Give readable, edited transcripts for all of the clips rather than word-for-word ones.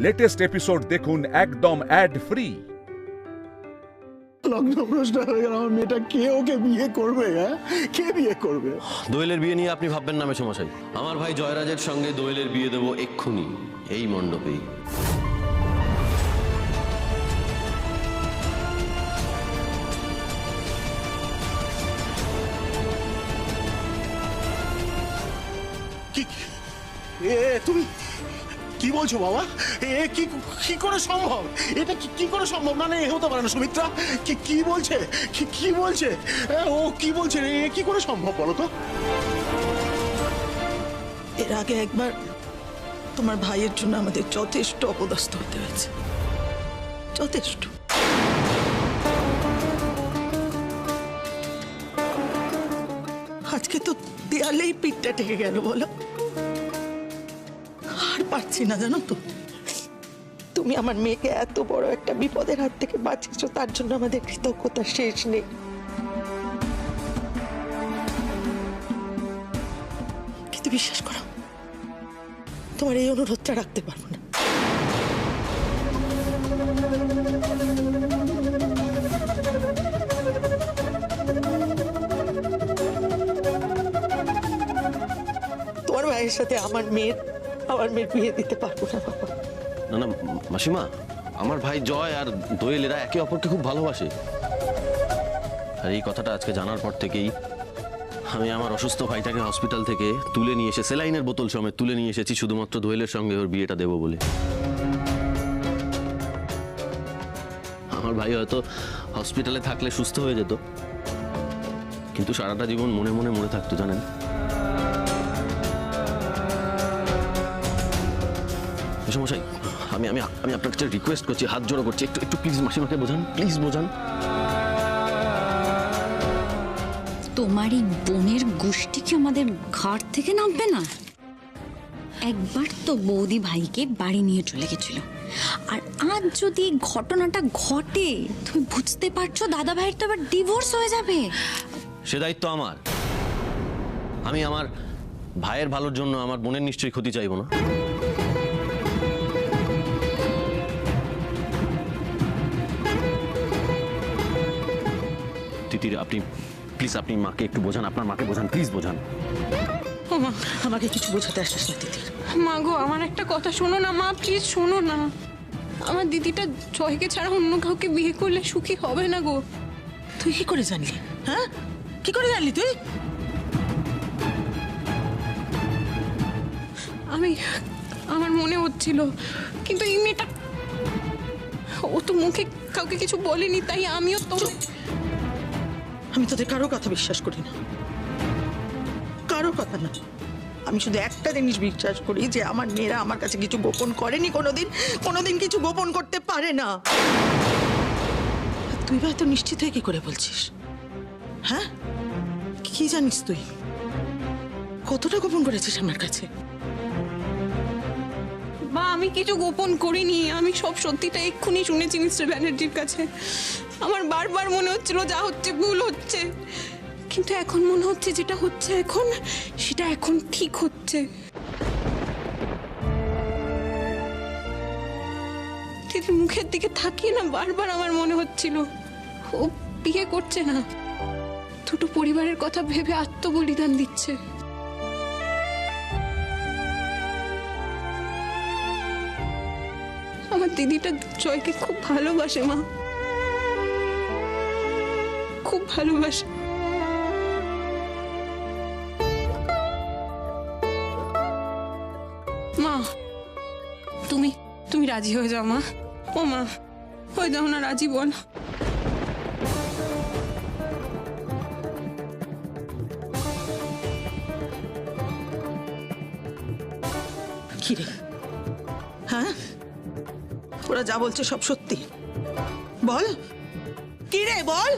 Latest episode দেখুন একদম add free. লগ্ন প্রশ্ন হয়ে গেল, আমার মেয়েটা কে ওকে বিয়ে করবে? হ্যাঁ, কে বিয়ে করবে? দোয়েলের বিয়ে নিয়ে আপনি ভাববেন না মেসোমশাই। আমার ভাই জয়রাজের সঙ্গে দোয়েলের বিয়ে দেবো এক্ষুনি, এই মণ্ডপেই। তুমি কি বলছো বাবা? কি করে সম্ভব? এটা কি করে সম্ভব? না এ হতে পারে না। সুমিত্রা কি বলছে? কি বলছে ও? কি বলছে? কি করে সম্ভব বলো তো? এর আগে একবার তোমার ভাইয়ের জন্য আমাদের যথেষ্ট অপদস্থ হতে হয়েছে, যথেষ্ট। আজকে তো দেয়ালেই পিঠটা ঠেকে গেল, বলো। আর পারছি না, জানো তো। তুমি আমার মেয়েকে এত বড় একটা বিপদের হাত থেকে বাঁচিয়েছো, তার জন্য আমাদের কৃতজ্ঞতা শেষ নেই। কিন্তু বিশ্বাস করো, তোমার এই অনুরোধটা রাখতে পারবো না। তোমার ভাইয়ের সাথে আমার মেয়ের বিয়ে দিতে পারবো না বাবা। না না মাসিমা, আমার ভাই জয় আর দোয়েল এরা একে অপরকে খুব ভালোবাসে। আর এই কথাটা আজকে জানার পর থেকেই আমি আমার অসুস্থ ভাইটাকে হসপিটাল থেকে তুলে নিয়ে এসে সেলাইনের বোতল সমেত তুলে নিয়ে এসেছি শুধুমাত্র দোয়েলের সঙ্গে ওর বিয়েটা দেবো বলে। আমার ভাই হয়তো হসপিটালে থাকলে সুস্থ হয়ে যেত, কিন্তু সারাটা জীবন মনে মনে মরে থাকতো, জানেন। মেসোমশাই, আমি আমি আমি আপনার কাছে রিকোয়েস্ট করছি, হাত জোড়ো করছি, একটু প্লিজ মাসিমাকে বোঝান, প্লিজ বোঝান। তোমার এই বোনের গোষ্ঠী কি আমাদের ঘর থেকে নামবে না? একবার তো বৌদি ভাইকে বাড়ি নিয়ে চলে গেছিল, আর আজ যদি এই ঘটনাটা ঘটে, তুমি বুঝতে পারছো দাদা ভাইয়ের তো আবার ডিভোর্স হয়ে যাবে। সে দায়িত্ব আমার। আমি আমার ভাইয়ের ভালোর জন্য আমার বোনের নিশ্চয়ই ক্ষতি চাইবো না। তিতির, আপনি প্লিজ আপনি মাকে একটু বোঝান, আপনার মাকে বোঝান, প্লিজ বোঝান। মা, আমাকে কিছু বোঝাতে আসিস না তিতির। মা গো, আমার একটা কথা শোনো না মা, প্লিজ শোনো না। আমার দিদিটা জয়কে ছাড়া অন্য কাউকে বিয়ে করলে সুখী হবে না গো। তুই কি করে জানলি? হ্যাঁ, কি করে জানলি তুই? আমার মনে হচ্ছিল, কিন্তু এই মেয়েটা, ও তো মুখে কাউকে কিছু বলেনি, তাই আমিও তো। আমি তোদের কারো কথা বিশ্বাস করি না, কারো কথা না। আমি শুধু একটা জিনিস বিশ্বাস করি, যে আমার মেয়েরা আমার কাছে কিছু গোপন করেনি, কোনোদিন কিছু গোপন করতে পারে না। তুই বা এত নিশ্চিত হয়ে কি করে বলছিস? হ্যাঁ, কি জানিস তুই? কতটা গোপন করেছিস আমার কাছে? মা, আমি কিছু গোপন করিনি, আমি সব সত্যিটা এক্ষুনি শুনেছি মিস্টার ব্যানার্জির কাছে। আমার বারবার মনে হচ্ছিল যা হচ্ছে ভুল হচ্ছে, কিন্তু এখন মনে হচ্ছে যেটা হচ্ছে এখন, সেটা এখন ঠিক হচ্ছে। দিদির মুখের দিকে তাকিয়ে না বারবার আমার মনে হচ্ছিল ও বিয়ে করছে না, দুটো পরিবারের কথা ভেবে আত্মবলিদান দিচ্ছে। আমার দিদিটা জয়কে খুব ভালোবাসে মা, খুব ভালোবাসে। মা, তুমি রাজি হয়ে যাও মা। ও মা, হয়ে যাও না রাজি, বল। কি রে? হ্যাঁ, ওরা যা বলছে সব সত্যি? বল, কি রে বল।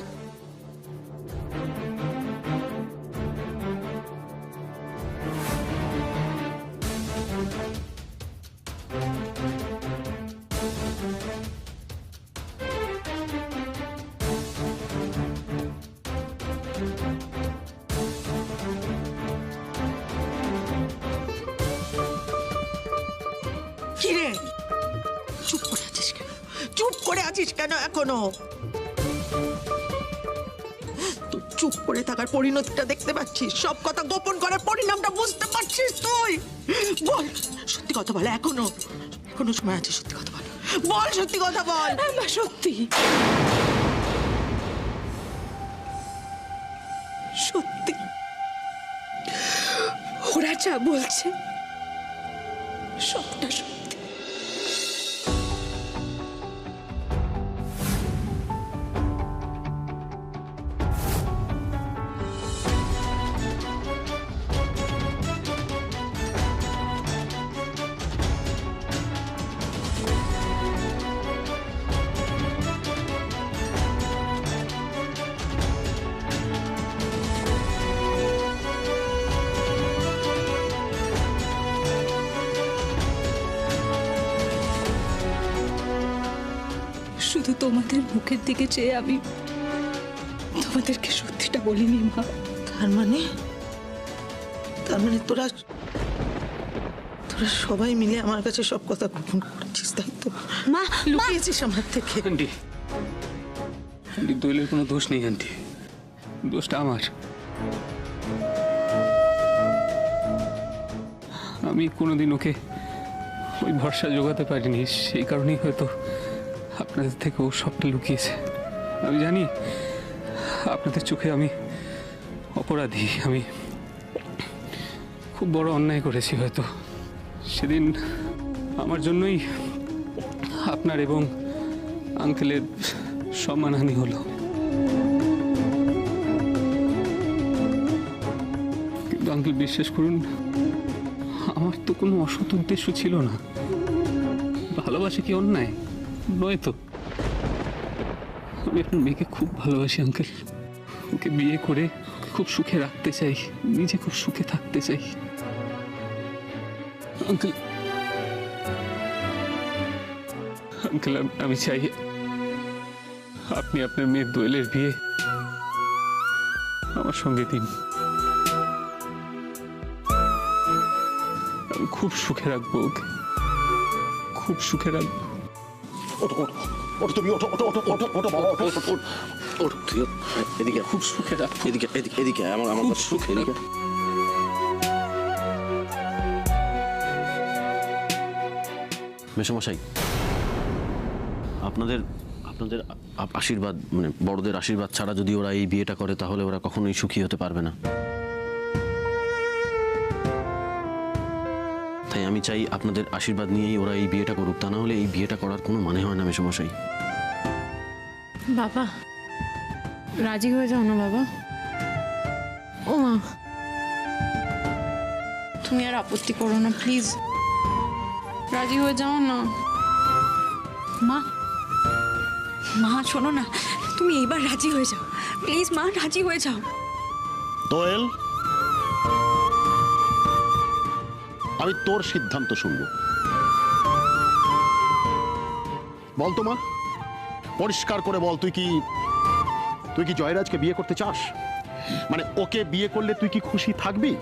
কি রে? চুপ করে আছিস কেন এখনো? তুই চুপ করে থাকার পরিণতিটা দেখতে পাচ্ছিস? সব কথা গোপন করার পরিণামটা বুঝতে পারছিস তুই? বল, সত্যি কথা বল, এখনো এখনো সময় আছে, সত্যি কথা বল, বল সত্যি কথা বল। মা সত্যি সত্যি ওরা যা বলছে সবটা সত্যি। শুধু তোমাদের মুখের দিকে চেয়ে আমি তোমাদেরকে সত্যিটা বলিনি মা। তার মানে তোরা সবাই মিলে আমার কাছে সব কথা গোপন করছিস, তাই তো? মা লুকিয়েছিস আমার থেকে। আন্টি আন্টি দোয়েলের কোনো দোষ নেই আন্টি, দোষটা আমার। আমি কোনোদিন ওকে ওই ভরসা জোগাতে পারিনি, সেই কারণেই হয়তো আপনাদের থেকে ও সবটা লুকিয়েছে। আমি জানি আপনাদের চোখে আমি অপরাধী, আমি খুব বড় অন্যায় করেছি হয়তো। সেদিন আমার জন্যই আপনার এবং আঙ্কেলের সম্মানহানি হলো, কিন্তু আঙ্কেল বিশ্বাস করুন, আমার তো কোনো অসৎ উদ্দেশ্য ছিল না। ভালোবাসা কি অন্যায় নয় তো? আমি আপনার মেয়েকে খুব ভালোবাসি আঙ্কেল, ওকে বিয়ে করে ওকে খুব সুখে রাখতে চাই, নিজে খুব সুখে থাকতে চাই। আঙ্কেল আঙ্কেল আমি চাই আপনি আপনার মেয়ের দোয়েলের বিয়ে আমার সঙ্গে দিন। আমি খুব সুখে রাখবো ওকে, খুব সুখে রাখবো। ওঠো তুমি, ওঠো ওঠো ওঠো ওঠো ওঠো বাবা, ওঠো। এদিকে খুব সুখে রাখবো। এদিকে এদিকে এদিকে আমার আমার খুব সুখ এদিকে। মেশামশাই, আপনাদের আপনাদের আশীর্বাদ, মানে বড়দের আশীর্বাদ ছাড়া যদি ওরা এই বিয়েটা করে তাহলে ওরা কখনোই সুখী হতে পারবে না। তাই আমি চাই আপনাদের আশীর্বাদ নিয়েই ওরা এই বিয়েটা করুক, তা না হলে এই বিয়েটা করার কোনো মানে হয় না মেশামশাই। বাবা রাজি হয়ে যাও না বাবা। ও মা তুমি আর আপত্তি করো না প্লিজ, রাজি হয়ে যাও না। মা মা শোনো না, তুমি এইবার রাজি হয়ে যাও প্লিজ মা, রাজি হয়ে যাও। দোয়েল, আমি তোর সিদ্ধান্ত শুনবো। বল তো মা, পরিষ্কার করে বল, তুই কি জয়রাজকে বিয়ে করতে চাস? মানে ওকে বিয়ে করলে তুই কি খুশি থাকবি?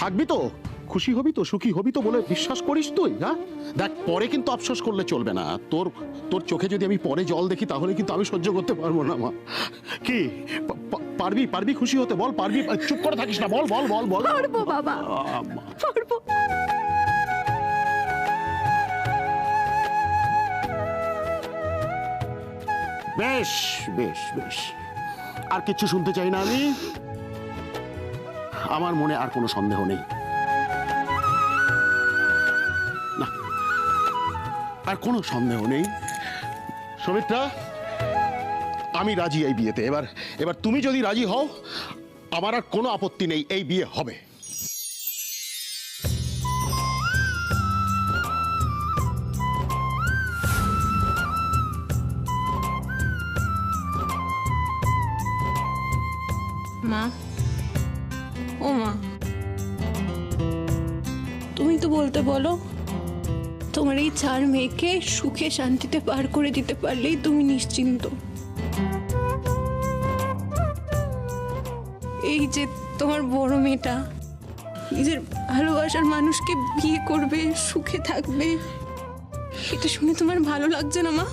থাকবি তো? খুশি হবি তো? সুখী হবি তো বলে বিশ্বাস করিস তুই? হ্যাঁ দেখ, পরে কিন্তু আফসোস করলে চলবে না। তোর চোখে যদি আমি পরে জল দেখি তাহলে কিন্তু আমি সহ্য করতে পারবো না মা। কি পারবি খুশি হতে? বল পারবি? চুপ করে থাকিস না, বল বল বল বল। পারবো বাবা, পারবো। বেশ বেশ বেশ, আর কিচ্ছু শুনতে চাই না আমি। আমার মনে আর কোনো সন্দেহ নেই, না আর কোনো সন্দেহ নেই। সুমিত্রা, আমি রাজি এই বিয়েতে। এবার তুমি যদি রাজি হও, আমার আর কোনো আপত্তি নেই, এই বিয়ে হবে। মা, ও মা, তুমি তো বলতে বলো তোমার এই 4 মেয়েকে সুখে শান্তিতে পার করে দিতে পারলেই তুমি নিশ্চিন্ত। এই যে তোমার বড় মেয়েটা, নিজের ভালোবাসার মানুষকে বিয়ে করবে, সুখে থাকবে, এটা শুনে তোমার ভালো লাগছে না মা?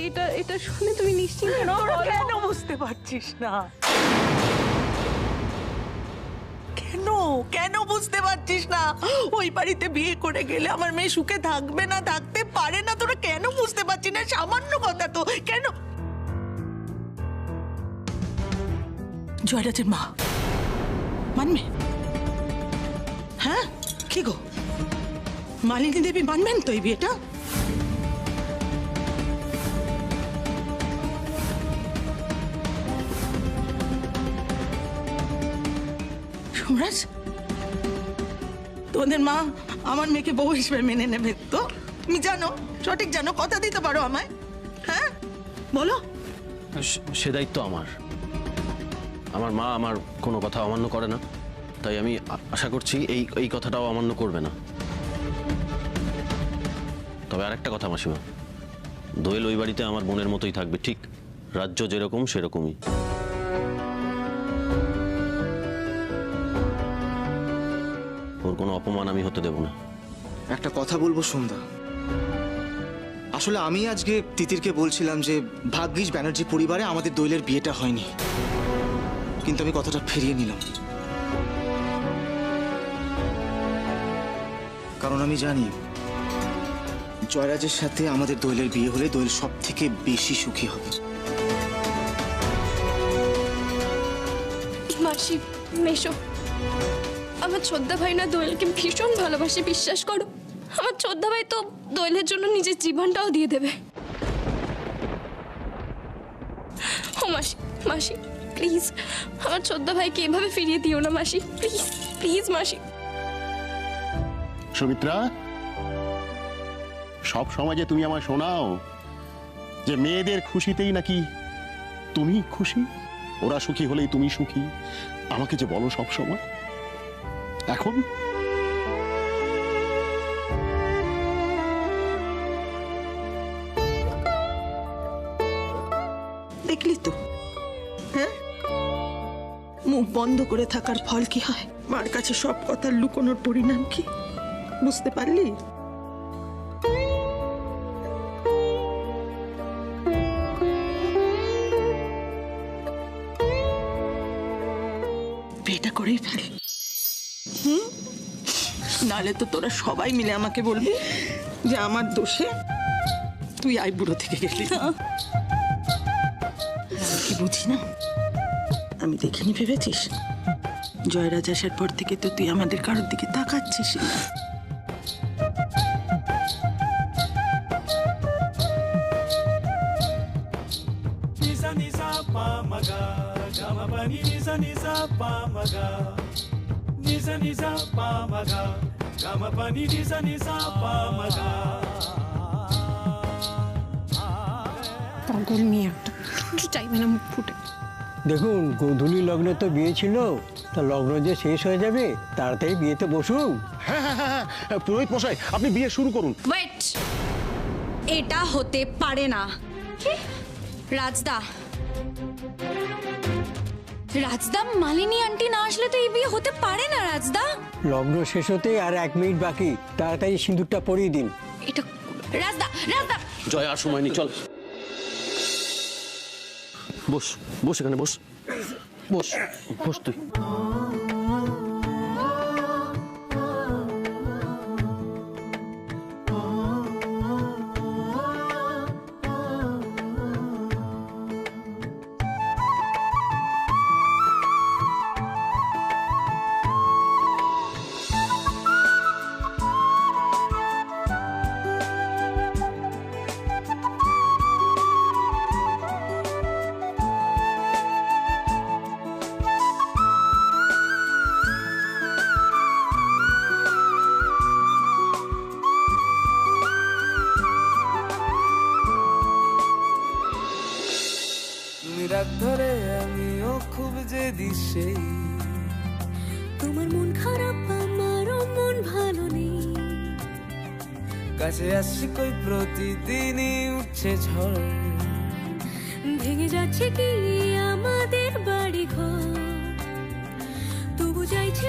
এটা এটা শুনে তুমি নিশ্চিন্ত না? কেন বুঝতে পারছিস না? কেন কেন বুঝতে পারছিস না? ওই বাড়িতে বিয়ে করে গেলে আমার মেয়ে সুখে থাকবে না, থাকতে পারে না। তোরা কেন বুঝতে পারছিস না? সামান্য কথা তো। কেন? জয়রাজের মা মানবে? হ্যাঁ, কি গো, মালিনী দেবী মানবেন তো এই বিয়েটা? সোমরাজ, তোমাদের মা আমার মেয়েকে বউ হিসেবে মেনে নেবে তো? তুমি জানো, সঠিক জানো, কথা দিতে পারো আমায়? হ্যাঁ বলো। সে দায়িত্ব আমার। আমার মা আমার কোনো কথা অমান্য করে না, তাই আমি আশা করছি এই কথাটাও অমান্য করবে না। তবে আরেকটা কথা মাসিমা, দোয়েল ওই বাড়িতে আমার বোনের মতোই থাকবে, ঠিক রাজ্য যেরকম সেরকমই। ওর কোনো অপমান আমি হতে দেব না। একটা কথা বলবো সন্ধ্যা, আসলে আমি আজকে তিতিরকে বলছিলাম যে ভাগ্যিস ব্যানার্জি পরিবারে আমাদের দোয়েলের বিয়েটা হয়নি, কিন্তু আমি কথাটা ফিরিয়ে নিলাম। কারণ আমি জানি জয়রাজের সাথে আমাদের দোয়েলের বিয়ে হলে দোয়েল সব থেকে বেশি সুখী হবে। মাসি, মেশো, আমার ছোদ্দা ভাই না দোয়েলকে ভীষণ ভালোবাসে, বিশ্বাস করো। আমার ছোদ্দা ভাই তো দোয়েলের জন্য নিজের জীবনটাও দিয়ে দেবে। ও মাসি, মাসি প্লিজ আমার ছোদ্দা ভাইকে এভাবে ফিরিয়ে দিও না মাসি, প্লিজ প্লিজ মাসি। সুমিত্রা, সব সমাজে তুমি আমায় শোনাও যে মেয়েদের খুশিতেই নাকি তুমি খুশি, ওরা সুখী হলেই তুমি সুখী। আমাকে যে বলো সব সময়, এখন দেখলি তো, হ্যাঁ, মুখ বন্ধ করে থাকার ফল কি হয়? মার কাছে সব কথা লুকোনোর পরিণাম কি বুঝতে পারলি? বিয়েটা করেই ফেল, নালে তো তোরা সবাই মিলে আমাকে বলবি যে আমার দোষে তুই আইবুড়ো থেকে গেলি। আমি কি বুঝি না? আমি দেখিনি ভেবেছিস? জয়রাজ আসার পর থেকে তো তুই আমাদের কারোর দিকে তাকাচ্ছিস না। পাগল মেয়ে একটা, একটু চাইবে না মুখ ফুটে। দেখুন, গোধূলি লগ্নে তো বিয়ে ছিল, তা লগ্ন যে শেষ হয়ে যাবে তাড়াতাড়ি বিয়েতে বসুন। হ্যাঁ হ্যাঁ হ্যাঁ, পুরোহিত মশাই আপনি বিয়ে শুরু করুন। ওয়েট, এটা হতে পারে না। রাজদা, রাজদা, মালিনী আন্টি না আসলে তো এই বিয়ে হতে পারে না। রাজদা, লগ্ন শেষ হতে আর 1 মিনিট বাকি, তাড়াতাড়ি সিঁদুরটা পরিয়ে দিন। এটা রাজদা, রাজদা। জয়, আর সময় নেই, চল বস, বস এখানে বস, বস বস তুই। রাত ধরে আমিও খুব যে দিশে, তোমার মন খারাপ, আমারও মন ভালো নেই। কাছে আসছি কই প্রতিদিনই উঠছে ঝড়, ভেঙে যাচ্ছে কি আমাদের বাড়ি ঘর, তবু চাইছে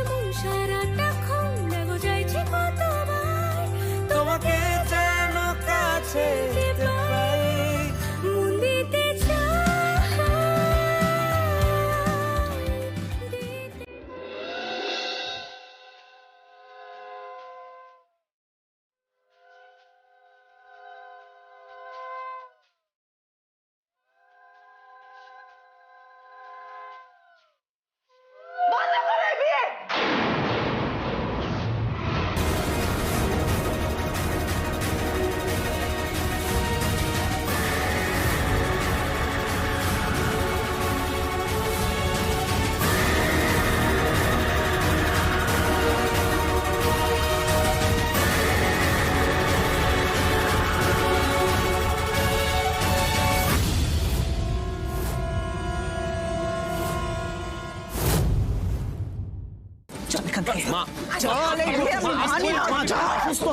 থেকে মা চল এই বিয়ে আমি মানি না। মা জয় অসুস্থ,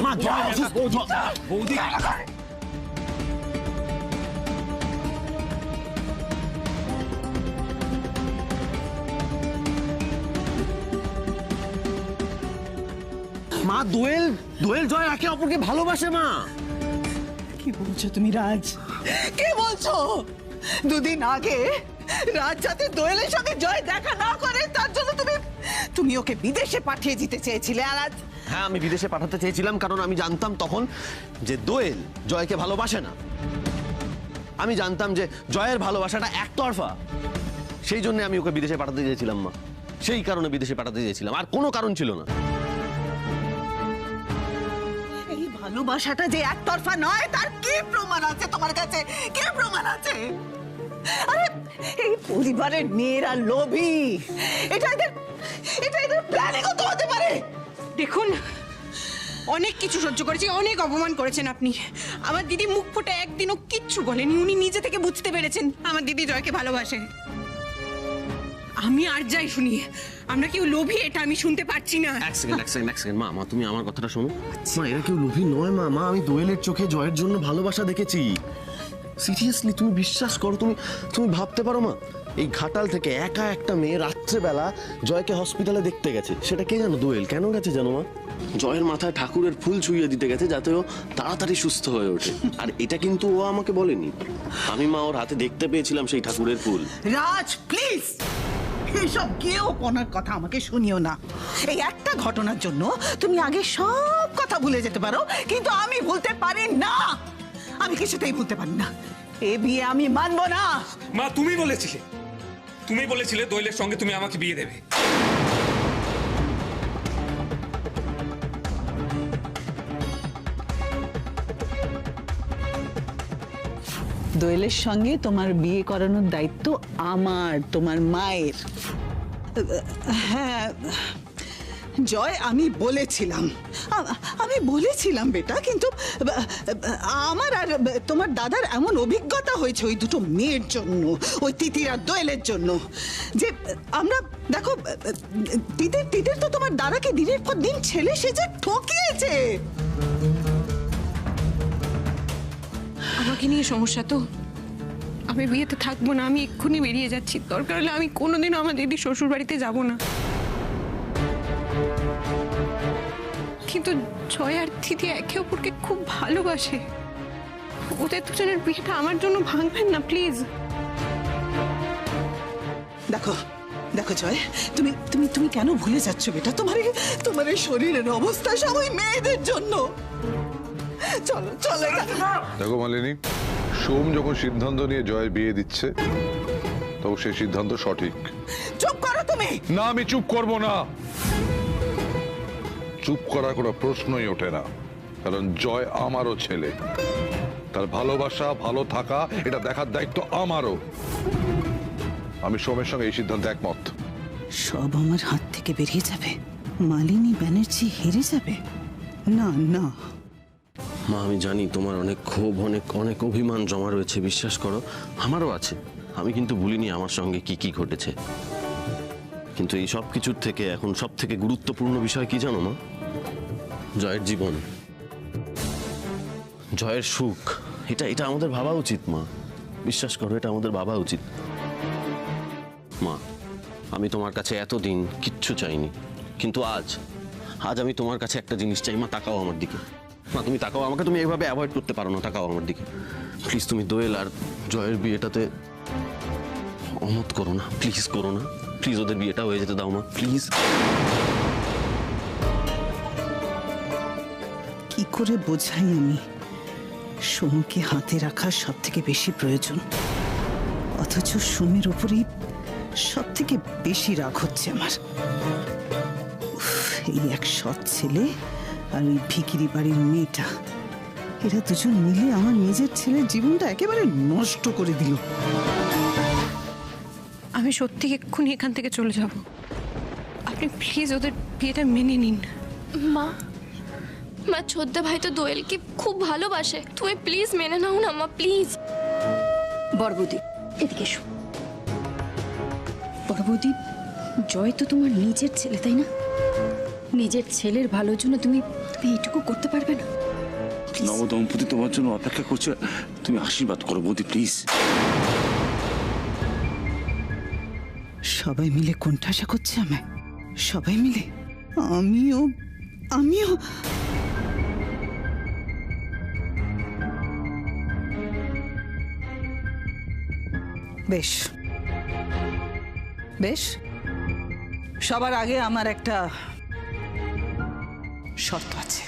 মা জয় অসুস্থ। বৌদি মা দোয়েল জয় একে অপরকে ভালোবাসে মা। কি বলছো তুমি রাজ? কে বলছো? দুদিন আগে রাজ যাতে দোয়েলের সঙ্গে জয় দেখা না করে তার জন্য তুমি ওকে বিদেশে পাঠিয়ে দিতে চেয়েছিলে। আর আজ হ্যাঁ, আমি বিদেশে পাঠাতে চেয়েছিলাম কারণ আমি জানতাম তখন যে দোয়েল জয়কে ভালোবাসে না। আমি জানতাম যে জয়ের ভালোবাসাটা একতরফা, সেই জন্য আমি ওকে বিদেশে পাঠাতে চেয়েছিলাম মা। সেই কারণে বিদেশে পাঠাতে চেয়েছিলাম, আর কোনো কারণ ছিল না। এই ভালোবাসাটা যে একতরফা নয় তার কি প্রমাণ আছে তোমার কাছে? কি প্রমাণ আছে? আরে এই পরিবারের মেয়েরা লোভী, এটা এদের প্ল্যানিং হতে হতে পারে। দেখুন, অনেক কিছু সহ্য করেছি, অনেক অপমান করেছেন আপনি। আমার দিদি মুখ ফুটে একদিনও কিচ্ছু বলেনি, উনি নিজে থেকে বুঝতে পেরেছেন আমার দিদি জয়কে ভালোবাসে। আমি আর যাই শুনি, আমরা কেউ লোভী এটা আমি শুনতে পাচ্ছি না। এক সেকেন্ড মা তুমি আমার কথাটা শোনো। মা এরা কেউ লোভী নয় মা। আমি দোয়েলের চোখে জয়ের জন্য ভালোবাসা দেখেছি। সিরিয়াসলি তুমি বিশ্বাস করো, তুমি ভাবতে পারো মা, এই ঘাটাল থেকে একা একটা মেয়ে রাত্রেবেলা জয়কে হসপিটালে দেখতে গেছে। সেটা কে জানো? দোয়েল। কেন গেছে জানো মা? জয়ের মাথায় ঠাকুরের ফুল ছুঁয়ে দিতে গেছে যাতে ও তাড়াতাড়ি সুস্থ হয়ে ওঠে। আর এটা কিন্তু ও আমাকে বলেনি, আমি মা ওর হাতে দেখতে পেয়েছিলাম সেই ঠাকুরের ফুল। রাজ প্লিজ, এইসব কেউপনার কথা আমাকে শুনিও না। এই একটা ঘটনার জন্য তুমি আগে সব কথা ভুলে যেতে পারো, কিন্তু আমি ভুলতে পারি না। আমি কিছুতেই ভুলতে পারি না। এ বিয়ে আমি মানবো না। মা তুমি বলেছিলে দোয়েলের সঙ্গে তুমি আমাকে বিয়ে দেবে। দোয়েলের সঙ্গে তোমার বিয়ে করানোর দায়িত্ব আমার, তোমার মায়ের। হ্যাঁ জয়, আমি বলেছিলাম বেটা, কিন্তু আমার আর তোমার দাদার এমন অভিজ্ঞতা হয়েছে ওই দুটো মেয়ের জন্য, ওই তিতির আর দোয়েলের জন্য, যে আমরা দেখো তিতির তো তোমার দাদাকে দিনের পর দিন ছেলে সেজে ঠকিয়েছে। আমাকে নিয়ে সমস্যা তো, আমি বিয়েতে থাকবো না, আমি এক্ষুনি বেরিয়ে যাচ্ছি। দরকার হলে আমি কোনোদিনও আমার দিদি শ্বশুর বাড়িতে যাবো না। কিন্তু জয় আর দিদি একে অপরকে খুব ভালোবাসে। ওদের দুজনের বিয়েটা আমার জন্য ভাঙবেন না প্লিজ। দেখো জয়, তুমি তুমি তুমি কেন ভুলে যাচ্ছ বেটা? তোমার এই শরীরের অবস্থা সব ওই মেয়েদের জন্য। চলো চলো। দেখো মালিনী, সোম যখন সিদ্ধান্ত নিয়ে জয়ের বিয়ে দিচ্ছে তখন সেই সিদ্ধান্ত সঠিক। চুপ করো তুমি। না, আমি চুপ করব না। চুপ করার কোনো প্রশ্নই ওঠে না, কারণ জয় আমারও ছেলে। তার ভালোবাসা, ভালো থাকা এটা দেখার দায়িত্ব আমারও। আমি সোমের সঙ্গে এই সিদ্ধান্তে একমত। সব আমার হাত থেকে বেরিয়ে যাবে, মালিনী ব্যানার্জি হেরে যাবে? না না মা, আমি জানি তোমার অনেক ক্ষোভ, অনেক অভিমান জমা রয়েছে, বিশ্বাস করো আমারও আছে। আমি কিন্তু ভুলিনি আমার সঙ্গে কি ঘটেছে। কিন্তু এই সব কিছুর থেকে এখন সব থেকে গুরুত্বপূর্ণ বিষয় কি জানো মা? জয়ের জীবন, জয়ের সুখ, এটা আমাদের ভাবা উচিত মা। বিশ্বাস করো, এটা আমাদের ভাবা উচিত। মা, আমি তোমার কাছে এতদিন কিচ্ছু চাইনি, কিন্তু আজ আমি তোমার কাছে একটা জিনিস চাই। মা তাকাও আমার দিকে। মা তুমি তাকাও আমাকে, তুমি এইভাবে অ্যাভয়েড করতে পারো না। তাকাও আমার দিকে প্লিজ। তুমি দোয়েল আর জয়ের বিয়েটাতে অমত করো না, প্লিজ করো না। প্লিজ ওদের বিয়েটা হয়ে যেতে দাও মা, প্লিজ। কি করে বোঝাই আমি? সোমকে হাতে রাখার সব থেকে বেশি প্রয়োজন, অথচ সোমের উপরেই সব থেকে বেশি রাগ হচ্ছে আমার। এই এক সৎ ছেলে আর ওই ভিখিরি বাড়ির মেয়েটা, এরা দুজন মিলে আমার নিজের ছেলের জীবনটা একেবারে নষ্ট করে দিল। আমি সত্যি এক্ষুনি এখান থেকে চলে যাব। আপনি প্লিজ ওদের বিয়েটা মেনে নিন। মা ছোদ্দা ভাই তো দোয়েলকে খুব ভালোবাসে, তুমি প্লিজ মেনে নাও না মা, প্লিজ। বড় বৌদি এদিকে এসো। বড় বৌদি, জয় তো তোমার নিজের ছেলে, তাই না? নিজের ছেলের ভালোর জন্য তুমি এইটুকু করতে পারবে না? নবদম্পতি তোমার জন্য অপেক্ষা করছে, তুমি আশীর্বাদ করো বৌদি প্লিজ। সবাই মিলে কোণঠাসা করছে আমায়, সবাই মিলে। আমিও আমিও বেশ বেশ, সবার আগে আমার একটা শর্ত আছে।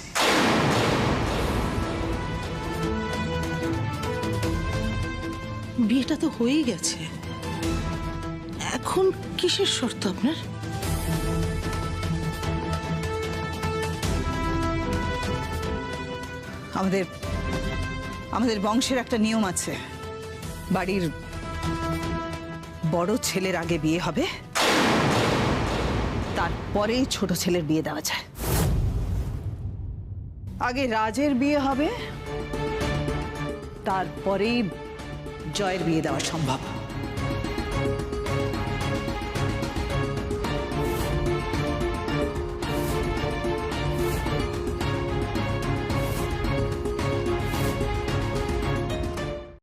বিয়েটা তো হয়েই গেছে, এখন কিসের শর্ত আপনার? আমাদের আমাদের বংশের একটা নিয়ম আছে, বাড়ির বড় ছেলের আগে বিয়ে হবে, তারপরেই ছোট ছেলের বিয়ে দেওয়া যায়। আগে রাজের বিয়ে হবে, তারপরেই জয়ের বিয়ে দেওয়া সম্ভব।